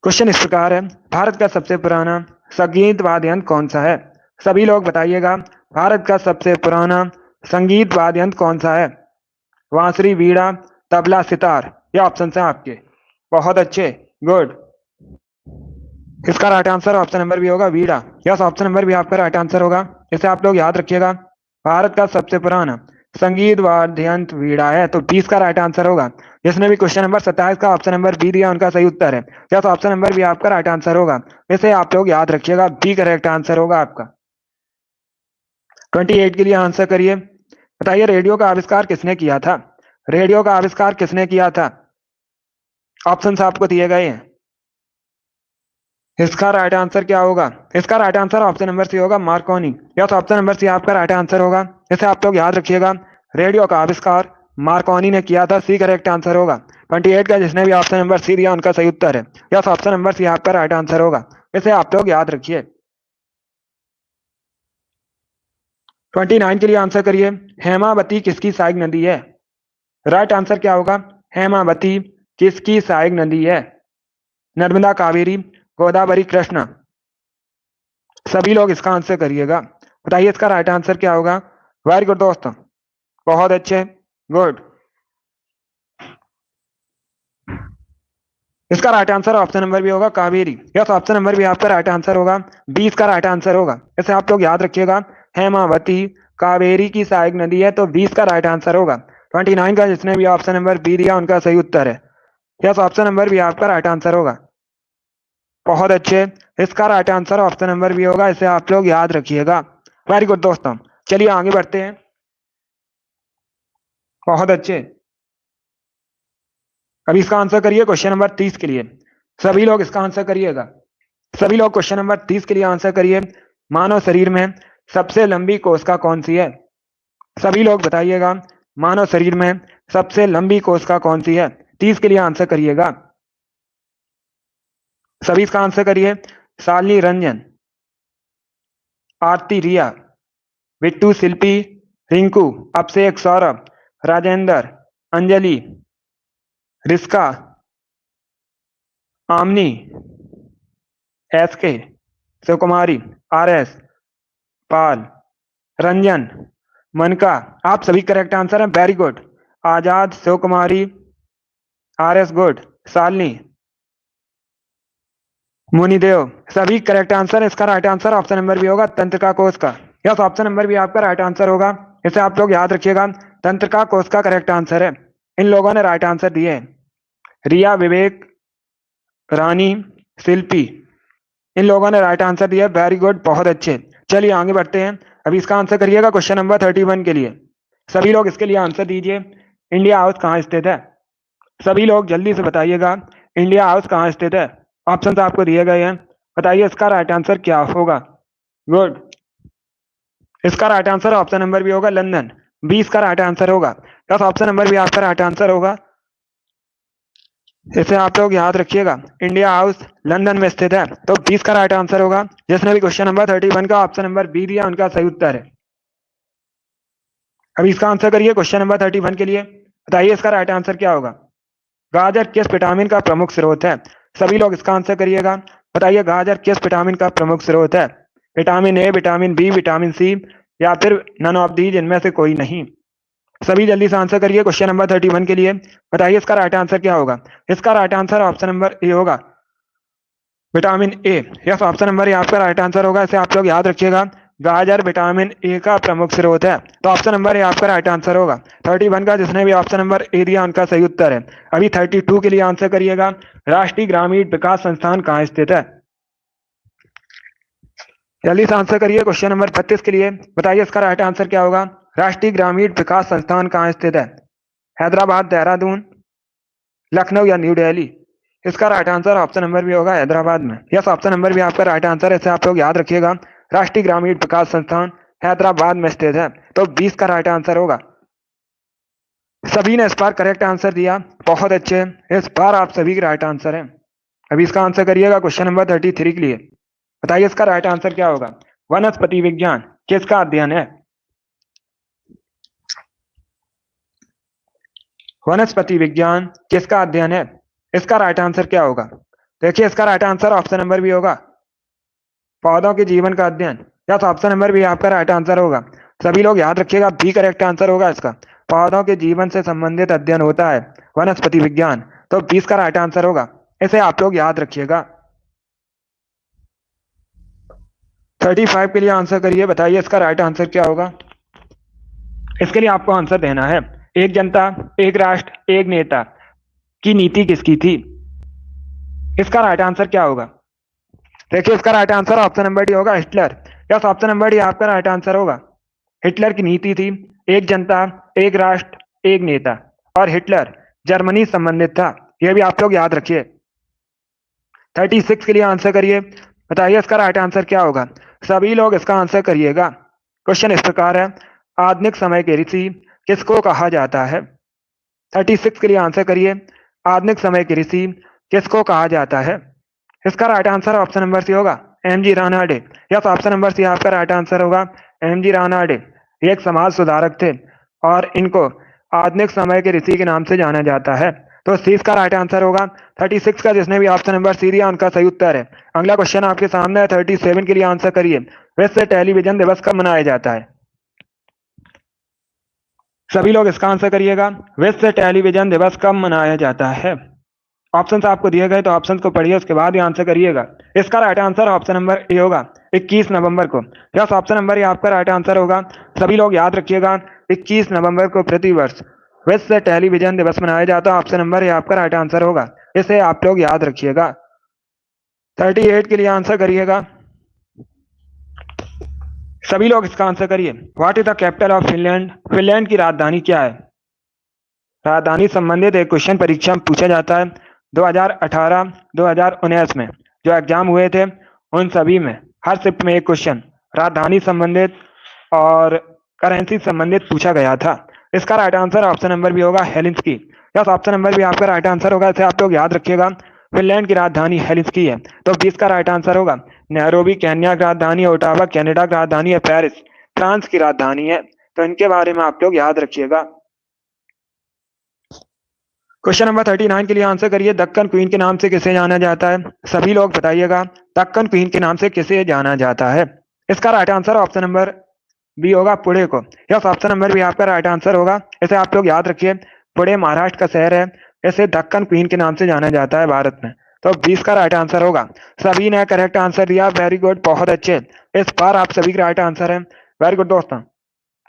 क्वेश्चन इस प्रकार है, भारत का सबसे पुराना संगीत वाद्य यंत्र कौन सा है? सभी लोग बताइएगा, भारत का सबसे पुराना संगीत वाद्य यंत्र कौन सा है? बांसुरी, वीणा, तबला, सितार। ये ऑप्शन हैं आपके। बहुत अच्छे, गुड। इसका right answer option number B होगा, वीणा। यस, ऑप्शन नंबर भी आपका राइट आंसर होगा। इसे आप लोग याद रखिएगा, भारत का सबसे पुराना संगीत वाद्य यंत्र वीणा है। तो 20 का राइट आंसर होगा। जिसने भी क्वेश्चन नंबर 27 का ऑप्शन नंबर बी दिया उनका सही उत्तर है। यस, ऑप्शन नंबर भी आपका राइट आंसर होगा। इसे आप लोग याद रखिएगा, बी करेक्ट आंसर होगा आपका। 28 के लिए आंसर करिए। बताइए, रेडियो का आविष्कार किसने किया था? रेडियो का आविष्कार किसने किया था? ऑप्शन आपको दिए गए हैं। इसका राइट आंसर क्या होगा? इसका right answer option number C होगा, Marconi. Yes, option number C आपका राइट आंसर होगा। इसे आप लोग याद रखिएगा, रेडियो का आविष्कार मार्कोनी ने किया था, सी करेक्ट आंसर होगा। 28 का जिसने भी ऑप्शन नंबर सी दिया उनका सही उत्तर है। यस, ऑप्शन नंबर सी आपका राइट आंसर होगा। इसे आप लोग याद रखिए। 29 के लिए आंसर करिए। हेमावती किसकी सहायक नदी है? राइट आंसर क्या होगा? हेमावती किसकी सहायक नदी है? नर्मदा, कावेरी, गोदावरी, कृष्णा? सभी लोग इसका आंसर करिएगा। बताइए इसका राइट आंसर क्या होगा? वेरी गुड दोस्तों, बहुत अच्छे, गुड। इसका right answer option number B होगा, कावेरी। यस, ऑप्शन नंबर भी आपका राइट आंसर होगा। 20 का राइट आंसर होगा। इसे आप लोग याद रखिएगा, हेमावती कावेरी की सहायक नदी है, तो 20 का राइट आंसर होगा। 29 का जिसने भी ऑप्शन नंबर बी दिया उनका सही उत्तर है। यस, ऑप्शन नंबर भी आपका राइट आंसर होगा। बहुत अच्छे, इसका right answer option number B होगा। इसे आप लोग याद रखिएगा। वेरी गुड दोस्तों, चलिए आगे बढ़ते हैं। बहुत अच्छे। अभी इसका आंसर करिए क्वेश्चन नंबर 30 के लिए। सभी लोग इसका आंसर करिएगा। सभी लोग क्वेश्चन नंबर 30 के लिए आंसर करिए। मानव शरीर में सबसे लंबी कोशिका कौन सी है? सभी लोग बताइएगा, मानव शरीर में सबसे लंबी कोशिका कौन सी है? 30 के लिए आंसर करिएगा। सभी इसका आंसर करिए। Shalini Ranjan, Aarti, Riya, Bittu, Shilpi, Rinku, Abhishek, Saurabh, Rajendra, Anjali, Riska, Amni, SK, Shivkumari, RS, Pal, Ranjan, Manka. आप सभी करेक्ट आंसर हैं, very good. Azad, Shivkumari, RS, good, Shalini, Munidev, सभी करेक्ट आंसर। इसका right answer option number B होगा, तंत्रिका कोश का। यस, ऑप्शन नंबर भी आपका राइट आंसर होगा। इसे आप लोग याद रखिएगा, तंत्रिका कोश का करेक्ट आंसर है। इन लोगों ने राइट आंसर दिए हैं, रिया, विवेक, रानी, शिल्पी। इन लोगों ने राइट आंसर दिया, वेरी गुड, बहुत अच्छे। चलिए आगे बढ़ते हैं। अभी इसका आंसर करिएगा क्वेश्चन नंबर 31 के लिए। सभी लोग इसके लिए आंसर दीजिए। इंडिया हाउस कहाँ स्थित है? सभी लोग जल्दी से बताइएगा, इंडिया हाउस कहाँ स्थित है? ऑप्शन आपको दिए गए हैं, बताइए इसका राइट आंसर क्या होगा। गुड, इसका right answer option number B होगा लंदन। बी इसका राइट आंसर होगा। बस ऑप्शन नंबर बी आपका राइट आंसर होगा। इसे आप लोग याद रखिएगा, इंडिया हाउस लंदन में स्थित है। तो 20 का राइट आंसर होगा। जिसने भी क्वेश्चन नंबर 31 का ऑप्शन नंबर बी दिया उनका सही उत्तर है। अभी इसका आंसर करिए क्वेश्चन नंबर 31 के लिए, बताइए इसका राइट आंसर क्या होगा। गाजर किस विटामिन का प्रमुख स्रोत है? सभी लोग इसका आंसर करिएगा, बताइए गाजर किस विटामिन का प्रमुख स्रोत है। Vitamin A, vitamin B, vitamin C, या फिर नन ऑफ दीज, इनमें से कोई नहीं। सभी जल्दी से आंसर करिए क्वेश्चन नंबर 31 के लिए, बताइए इसका राइट आंसर क्या होगा। इसका right answer option number A होगा, vitamin A. Yes, option number A आपका राइट आंसर होगा। इसे आप लोग याद रखिएगा, गाजर विटामिन ए का प्रमुख स्रोत है। तो ऑप्शन नंबर ए आपका राइट आंसर होगा। 31 का जिसने भी ऑप्शन नंबर ए दिया उनका सही उत्तर है। अभी 32 के लिए आंसर करिएगा, राष्ट्रीय ग्रामीण विकास संस्थान कहाँ स्थित है? जल्दी से आंसर करिए क्वेश्चन नंबर 32 के लिए, बताइए इसका राइट आंसर क्या होगा। राष्ट्रीय ग्रामीण विकास संस्थान कहाँ स्थित है? हैदराबाद, देहरादून, लखनऊ या न्यू दिल्ली? इसका right answer option number B होगा हैदराबाद में। यस, ऑप्शन नंबर भी आपका राइट आंसर है। इसे आप लोग याद रखिएगा, राष्ट्रीय ग्रामीण विकास संस्थान हैदराबाद में स्थित है। तो 20 का राइट आंसर होगा। सभी ने इस बार करेक्ट आंसर दिया, बहुत अच्छे। इस बार आप सभी के राइट आंसर है। अभी इसका आंसर करिएगा क्वेश्चन नंबर 33 के लिए, बताइए इसका राइट आंसर क्या होगा। वनस्पति विज्ञान किसका अध्ययन है? वनस्पति विज्ञान किसका अध्ययन है? इसका राइट आंसर क्या होगा? देखिए इसका right answer option number B होगा, पौधों के जीवन का अध्ययन। या तो ऑप्शन नंबर भी आपका राइट आंसर होगा। सभी लोग याद रखिएगा, बी करेक्ट आंसर होगा इसका। पौधों के जीवन से संबंधित अध्ययन होता है वनस्पति विज्ञान। तो 20 का राइट आंसर होगा। इसे आप लोग याद रखिएगा। 35 के लिए आंसर करिए, बताइए इसका राइट आंसर क्या होगा। इसके लिए आपको आंसर देना है, एक जनता, एक राष्ट्र, एक नेता की नीति किसकी थी? इसका राइट आंसर क्या होगा? देखिए इसका right answer option number D होगा, Hitler. Yes, option number D आपका राइट आंसर होगा। हिटलर की नीति थी एक जनता, एक राष्ट्र, एक नेता। और हिटलर जर्मनी संबंधित था, यह भी आप लोग याद रखिए। 36 के लिए आंसर करिए, बताइए इसका राइट आंसर क्या होगा। सभी लोग इसका आंसर करिएगा। क्वेश्चन इस प्रकार है, आधुनिक समय के ऋषि किसको कहा जाता है? 36 के लिए आंसर करिए, आधुनिक समय के ऋषि किसको कहा जाता है? इसका right answer option number C होगा, M G Ranade. Yes, option number C आपका राइट आंसर होगा, एम जी रानाडे। ये एक समाज सुधारक थे और इनको आधुनिक समय के ऋषि के नाम से जाना जाता है। तो सी इसका राइट आंसर होगा। 36 का जिसने भी ऑप्शन नंबर सी दिया उनका सही उत्तर है। अगला क्वेश्चन आपके सामने है, 37 के लिए आंसर करिए, विश्व टेलीविजन दिवस कब मनाया जाता है? सभी लोग इसका आंसर करिएगा, विश्व टेलीविजन दिवस कब मनाया जाता है? ऑप्शंस आपको दिए गए तो ऑप्शंस को पढ़िए, उसके बाद ही आंसर करिएगा। इसका right answer option number A होगा, 21 नवंबर को। यस, ऑप्शन नंबर ए आपका राइट आंसर होगा। सभी लोग याद रखिएगा, 21 नवंबर को प्रतिवर्ष विश्व टेलीविजन दिवस मनाया जाता है। ऑप्शन नंबर ए आपका राइट आंसर होगा। इसे आप लोग याद रखिएगा। 38 के लिए आंसर करिएगा, सभी लोग इसका आंसर करिए। What is the capital of Finland? Finland की राजधानी क्या है? राजधानी संबंधित एक क्वेश्चन परीक्षा में पूछा जाता है। 2018, 2019 में जो एग्जाम हुए थे उन सभी में हर शिफ्ट में एक क्वेश्चन राजधानी संबंधित और करेंसी संबंधित पूछा गया था। इसका right answer option number B होगा, हेलिंस्की। यस, ऑप्शन नंबर भी आपका राइट आंसर होगा। इसे आप लोग याद रखिएगा, फिनलैंड की राजधानी हेलिंस्की है। तो 20 का राइट आंसर होगा। नैरोबी केन्या की राजधानी है, ओटावा कनाडा की राजधानी है, पेरिस फ्रांस की राजधानी है। तो इनके बारे में आप लोग याद रखिएगा। क्वेश्चन नंबर 39 के लिए आंसर करिए, दक्कन क्वीन के नाम से किसे जाना जाता है? सभी लोग बताइएगा, दक्कन क्वीन के नाम से किसे जाना जाता है? इसका right answer option number B होगा, पुणे को। यस, ऑप्शन नंबर बी आपका राइट आंसर होगा। इसे आप लोग याद रखिए, पुणे महाराष्ट्र का शहर है। इसे दक्कन क्वीन के नाम से जाना जाता है भारत में। तो 20 का राइट आंसर होगा। सभी ने करेक्ट आंसर दिया, वेरी गुड, बहुत अच्छे। इस बार आप सभी का राइट आंसर है, वेरी गुड दोस्तों।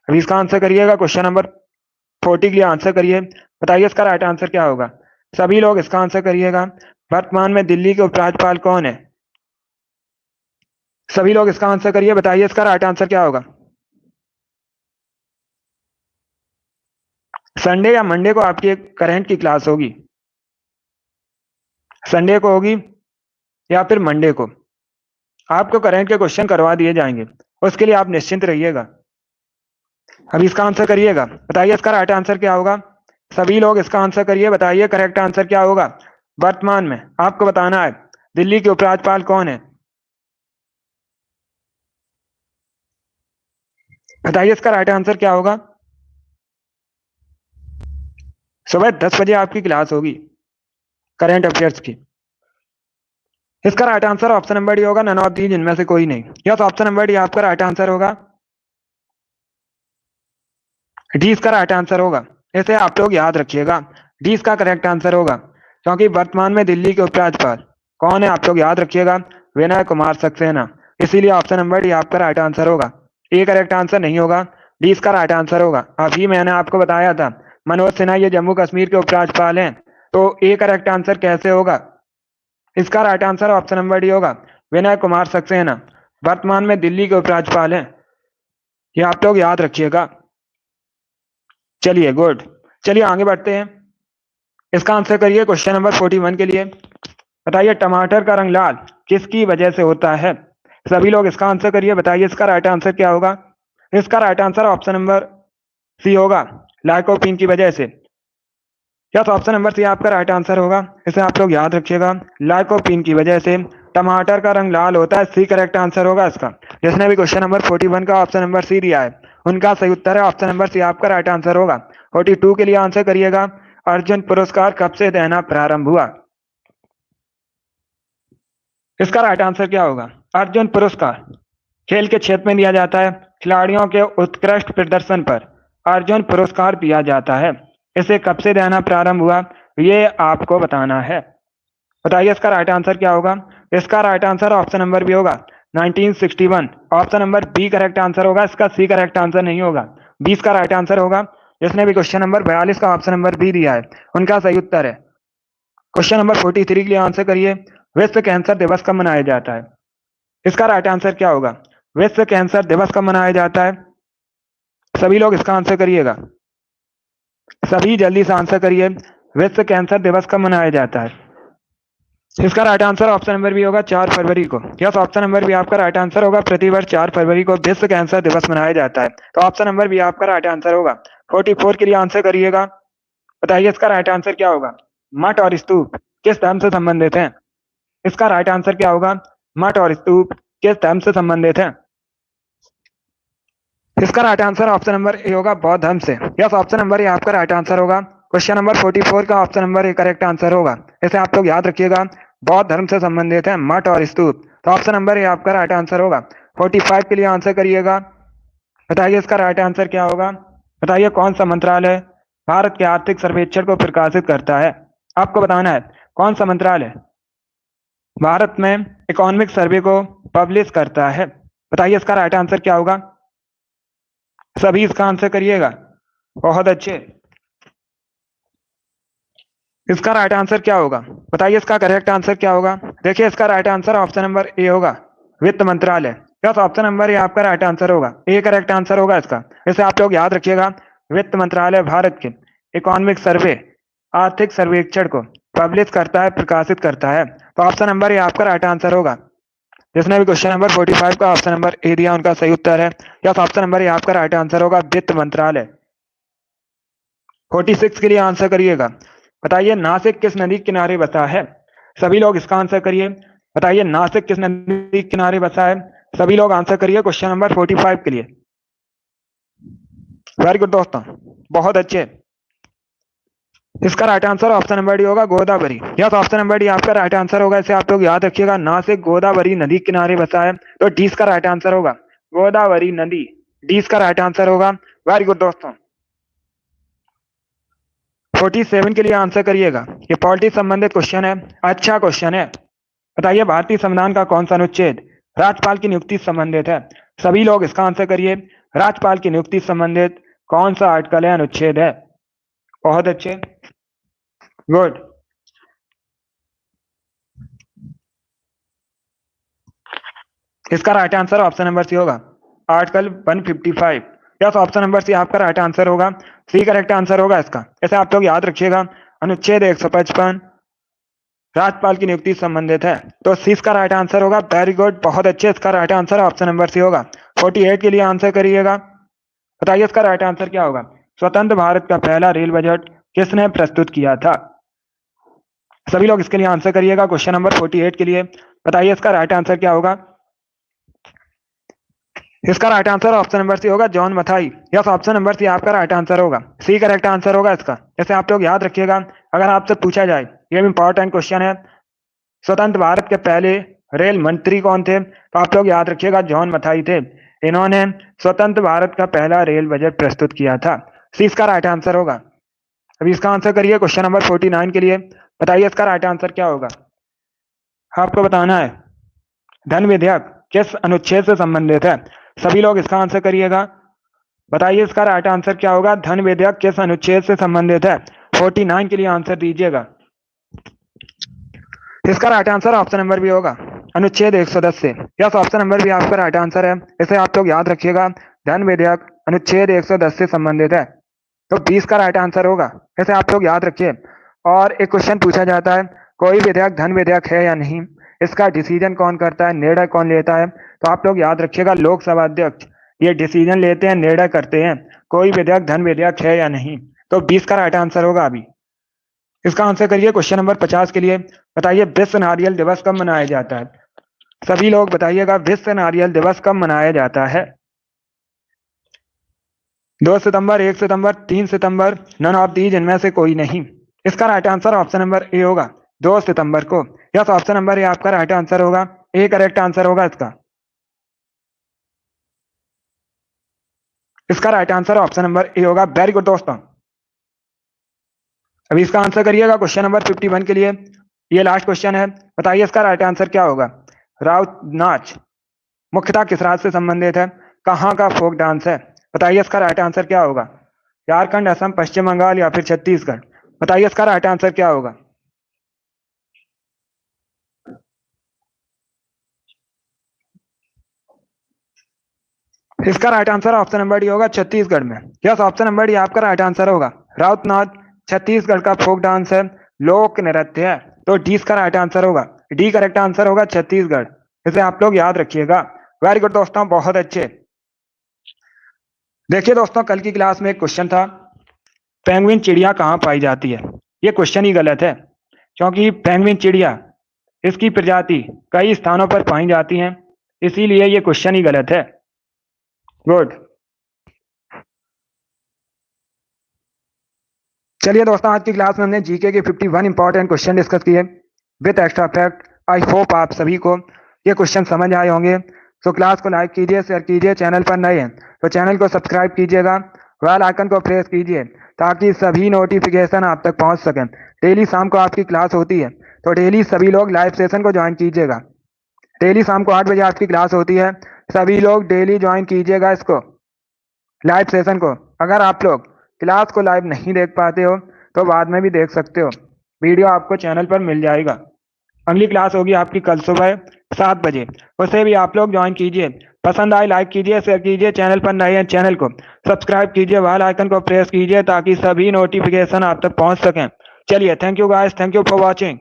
अभी इसका आंसर करिएगा, क्वेश्चन नंबर 40 के लिए आंसर करिए, बताइए इसका राइट आंसर क्या होगा। सभी लोग इसका आंसर करिएगा, वर्तमान में दिल्ली के उपराज्यपाल कौन है? सभी लोग इसका आंसर करिए, बताइए इसका राइट आंसर क्या होगा। संडे या मंडे को आपकी एक करंट की क्लास होगी। संडे को होगी या फिर मंडे को। आपको करंट के क्वेश्चन करवा दिए जाएंगे, उसके लिए आप निश्चिंत रहिएगा। अब इसका आंसर करिएगा, बताइए इसका राइट आंसर क्या होगा। सभी लोग इसका आंसर करिए, बताइए करेक्ट आंसर क्या होगा। वर्तमान में आपको बताना है दिल्ली के उपराज्यपाल कौन है। बताइए इसका राइट आंसर क्या होगा। सुबह 10 बजे आपकी क्लास होगी करंट अफेयर्स की। इसका right answer option number D होगा, नन ऑफ दीज, इनमें से कोई नहीं। यस, ऑप्शन नंबर डी आपका राइट आंसर होगा। डी इसका राइट आंसर होगा, इसे आप लोग याद रखिएगा। डी इसका करेक्ट आंसर होगा, क्योंकि वर्तमान में दिल्ली के उपराज्यपाल कौन है आप लोग याद रखिएगा, विनय कुमार सक्सेना। इसीलिए ऑप्शन नंबर डी आपका राइट आंसर होगा। ए करेक्ट आंसर नहीं होगा, डी इसका राइट आंसर होगा। अभी मैंने आपको बताया था मनोज सिन्हा ये जम्मू कश्मीर के उपराज्यपाल हैं, तो ए करेक्ट आंसर कैसे होगा। इसका right answer option number D होगा, विनय कुमार सक्सेना वर्तमान में दिल्ली के उपराज्यपाल हैं, ये आप लोग याद रखिएगा। चलिए गुड, चलिए आगे बढ़ते हैं। इसका आंसर करिए क्वेश्चन नंबर 41 के लिए। बताइए टमाटर का रंग लाल किसकी वजह से होता है। सभी लोग इसका आंसर करिए, बताइए इसका राइट आंसर क्या होगा। इसका right answer option number C होगा, लाइकोपीन की वजह से। यस, ऑप्शन नंबर सी आपका राइट आंसर होगा, इसे आप लोग याद रखिएगा। लाइकोपीन की वजह से टमाटर का रंग लाल होता है, सी करेक्ट आंसर होगा इसका। जिसने भी क्वेश्चन नंबर 41 का ऑप्शन नंबर सी दिया है उनका सही उत्तर है ऑप्शन नंबर सी आपका राइट आंसर होगा। 42 के लिए आंसर करिएगा, अर्जुन पुरस्कार कब से देना प्रारंभ हुआ। इसका राइट आंसर क्या होगा। अर्जुन पुरस्कार खेल के क्षेत्र में दिया जाता है, खिलाड़ियों के उत्कृष्ट प्रदर्शन पर अर्जुन पुरस्कार दिया जाता है। इसे कब से देना प्रारंभ हुआ ये आपको बताना है। बताइए इसका राइट आंसर क्या होगा। इसका right answer option number B होगा, 1961। Option number B correct answer होगा, इसका सी करेक्ट आंसर नहीं होगा, 20 का राइट आंसर होगा। जिसने भी क्वेश्चन नंबर 42 का ऑप्शन नंबर बी दिया है उनका सही उत्तर है। क्वेश्चन नंबर 43 के लिए आंसर करिए, विश्व कैंसर दिवस कब मनाया जाता है। इसका राइट आंसर क्या होगा। विश्व कैंसर दिवस कब मनाया जाता है। सभी लोग इसका आंसर करिएगा, सभी जल्दी से आंसर करिए, विश्व कैंसर दिवस कब मनाया जाता है। इसका right answer option number B होगा, 4 फरवरी को। यस, ऑप्शन नंबर बी आपका राइट आंसर होगा, प्रतिवर्ष 4 फरवरी को विश्व कैंसर दिवस मनाया जाता है, तो ऑप्शन नंबर बी आपका राइट आंसर होगा। 44 के लिए आंसर करिएगा, बताइए इसका राइट आंसर क्या होगा। मठ और स्तूप किस धर्म से संबंधित हैं। इसका राइट आंसर क्या होगा, मठ और स्तूप किस धर्म से संबंधित हैं। इसका right answer option number A होगा, बौद्ध धर्म से। यस, ऑप्शन नंबर ए आपका राइट आंसर होगा। क्वेश्चन नंबर 44 का ऑप्शन नंबर ए करेक्ट आंसर होगा, इसे आप लोग याद रखिएगा, बौद्ध धर्म से संबंधित है मठ और स्तूप, तो ऑप्शन नंबर ए आपका राइट आंसर होगा। 45 के लिए आंसर करिएगा, बताइए इसका राइट आंसर क्या होगा। बताइए कौन सा मंत्रालय भारत के आर्थिक सर्वेक्षण को प्रकाशित करता है। आपको बताना है कौन सा मंत्रालय भारत में इकोनॉमिक सर्वे को पब्लिश करता है। बताइए इसका राइट आंसर क्या होगा, सभी इसका आंसर करिएगा, बहुत अच्छे। इसका राइट आंसर क्या होगा, बताइए इसका करेक्ट आंसर क्या होगा। देखिए इसका right answer option number A होगा, वित्त मंत्रालय। यस, ऑप्शन नंबर ए आपका राइट आंसर होगा, ए करेक्ट आंसर होगा इसका, इसे आप लोग याद रखिएगा। वित्त मंत्रालय भारत के इकोनॉमिक सर्वे आर्थिक सर्वेक्षण को पब्लिश करता है, प्रकाशित करता है, तो ऑप्शन नंबर ए आपका राइट आंसर होगा। जिसने भी क्वेश्चन नंबर 45 का ऑप्शन नंबर ए दिया उनका सही उत्तर है, यस, ऑप्शन नंबर ए आपका राइट आंसर होगा, वित्त मंत्रालय। 46 के लिए आंसर करिएगा, बताइए नासिक किस नदी के किनारे बसा है। सभी लोग इसका आंसर करिए, बताइए नासिक किस नदी के किनारे बसा है। सभी लोग आंसर करिए क्वेश्चन नंबर 45 के लिए। वेरी गुड दोस्तों, बहुत अच्छे। इसका right answer option number D होगा, Godavari. Yes, option number D आपका राइट आंसर होगा, इसे आप लोग याद रखिएगा, नासिक गोदावरी नदी के किनारे बसा है, तो डी इसका राइट आंसर होगा, गोदावरी नदी, डी इसका राइट आंसर होगा। वेरी गुड दोस्तों, 47 के लिए आंसर करिएगा, ये पॉलिटिक्स संबंधित क्वेश्चन है, अच्छा क्वेश्चन है। बताइए भारतीय संविधान का कौन सा अनुच्छेद राज्यपाल की नियुक्ति से संबंधित है। सभी लोग इसका आंसर करिए, राज्यपाल की नियुक्ति से संबंधित कौन सा आर्टिकल है, अनुच्छेद है, बहुत अच्छे, गुड। इसका right answer option number C होगा, article 155। Yes, option number C आपका राइट आंसर होगा, सी करेक्ट आंसर होगा इसका, ऐसे आप लोग याद रखिएगा, अनुच्छेद 155 राज्यपाल की नियुक्ति से संबंधित है। तो सी इसका राइट आंसर होगा। वेरी गुड, बहुत अच्छे, इसका right answer option number C होगा। 48 के लिए आंसर करिएगा। बताइए इसका राइट आंसर क्या होगा। स्वतंत्र भारत का पहला रेल बजट किसने प्रस्तुत किया था। सभी लोग इसके लिए आंसर करिएगा। क्वेश्चन नंबर 48 के लिए बताइए इसका राइट आंसर क्या होगा। इसका right answer option number C होगा, John Mathai. Yes, option number C आपका राइट आंसर होगा। सी करेक्ट आंसर होगा इसका। इसे आप लोग याद रखिएगा, अगर आपसे पूछा जाए, ये भी इंपॉर्टेंट क्वेश्चन है। स्वतंत्र भारत के पहले रेल मंत्री कौन थे, तो आप लोग याद रखिएगा जॉन मथाई थे। इन्होंने स्वतंत्र भारत का पहला रेल बजट प्रस्तुत किया था। सी इसका राइट आंसर होगा। अभी इसका आंसर करिए क्वेश्चन नंबर 49 के लिए। बताइए इसका राइट आंसर क्या होगा। आपको बताना है धन विधेयक किस अनुच्छेद से संबंधित है। सभी लोग इसका आंसर करिएगा। बताइए इसका राइट आंसर क्या होगा। धन विधेयक किस अनुच्छेद से संबंधित है। 49 के लिए आंसर दीजिएगा। इसका right answer option number B होगा, अनुच्छेद 110 से। यस, ऑप्शन नंबर भी आपका राइट आंसर है। इसे आप लोग याद रखिएगा, धन विधेयक अनुच्छेद 110 से संबंधित है। तो 20 का राइट आंसर होगा। इसे आप लोग याद रखिए। और एक क्वेश्चन पूछा जाता है, कोई विधेयक धन विधेयक है या नहीं, इसका डिसीजन कौन करता है, निर्णय कौन लेता है। तो आप लोग याद रखिएगा, लोकसभा अध्यक्ष ये डिसीजन लेते हैं, निर्णय करते हैं, कोई विधेयक धन विधेयक है या नहीं। तो 20 का राइट आंसर होगा। अभी इसका आंसर करिए क्वेश्चन नंबर 50 के लिए। बताइए विश्व नारियल दिवस कब मनाया जाता है। सभी लोग बताइएगा, विश्व नारियल दिवस कब मनाया जाता है। 2 सितंबर, 1 सितंबर, 3 सितंबर, नन ऑफ दीज, इनमें से कोई नहीं। इसका right answer option number A होगा, 2 सितंबर को। यस, ऑप्शन नंबर ए आपका राइट आंसर होगा। ए करेक्ट आंसर होगा इसका। इसका right answer option number A होगा। वेरी गुड दोस्तों। अभी इसका आंसर करिएगा क्वेश्चन नंबर 51 के लिए। ये लास्ट क्वेश्चन है। बताइए इसका राइट आंसर क्या होगा। राउत नाच मुख्यतः किस राज्य से संबंधित है, कहाँ का फोक डांस है। बताइए इसका राइट आंसर क्या होगा। झारखंड, असम, पश्चिम बंगाल या फिर छत्तीसगढ़। बताइए इसका राइट आंसर क्या होगा। इसका right answer option number D होगा, छत्तीसगढ़ में। यस, ऑप्शन नंबर डी आपका राइट आंसर होगा। राउत नाच छत्तीसगढ़ का फोक डांस है, लोक नृत्य है। तो डी इसका राइट आंसर होगा। डी करेक्ट आंसर होगा, छत्तीसगढ़। इसे आप लोग याद रखिएगा। वेरी गुड दोस्तों, बहुत अच्छे। देखिए दोस्तों, कल की क्लास में एक क्वेश्चन था, पेंगुइन चिड़िया कहाँ पाई जाती है। ये क्वेश्चन ही गलत है, क्योंकि पेंगुइन चिड़िया इसकी प्रजाति कई स्थानों पर पाई जाती हैं, इसीलिए ये क्वेश्चन ही गलत है। गुड। चलिए दोस्तों, आज की क्लास में हमने जीके के 51 इंपॉर्टेंट क्वेश्चन डिस्कस किए with extra fact. I hope आप सभी को ये क्वेश्चन समझ आए होंगे। तो क्लास को लाइक कीजिए, शेयर कीजिए। चैनल पर नए हैं तो चैनल को सब्सक्राइब कीजिएगा, बेल आइकन को प्रेस कीजिए ताकि सभी नोटिफिकेशन आप तक पहुंच सकें। डेली शाम को आपकी क्लास होती है, तो डेली सभी लोग लाइव सेशन को ज्वाइन कीजिएगा। डेली शाम को 8 बजे आपकी क्लास होती है, सभी लोग डेली ज्वाइन कीजिएगा इसको, लाइव सेशन को। अगर आप लोग क्लास को लाइव नहीं देख पाते हो तो बाद में भी देख सकते हो, वीडियो आपको चैनल पर मिल जाएगा। अगली क्लास होगी आपकी कल सुबह 7 बजे, उसे भी आप लोग ज्वाइन कीजिए। पसंद आए लाइक कीजिए, शेयर कीजिए। चैनल पर नए हैं चैनल को सब्सक्राइब कीजिए, बेल आइकन को प्रेस कीजिए ताकि सभी नोटिफिकेशन आप तक पहुंच सकें। चलिए, thank you guys, thank you for watching.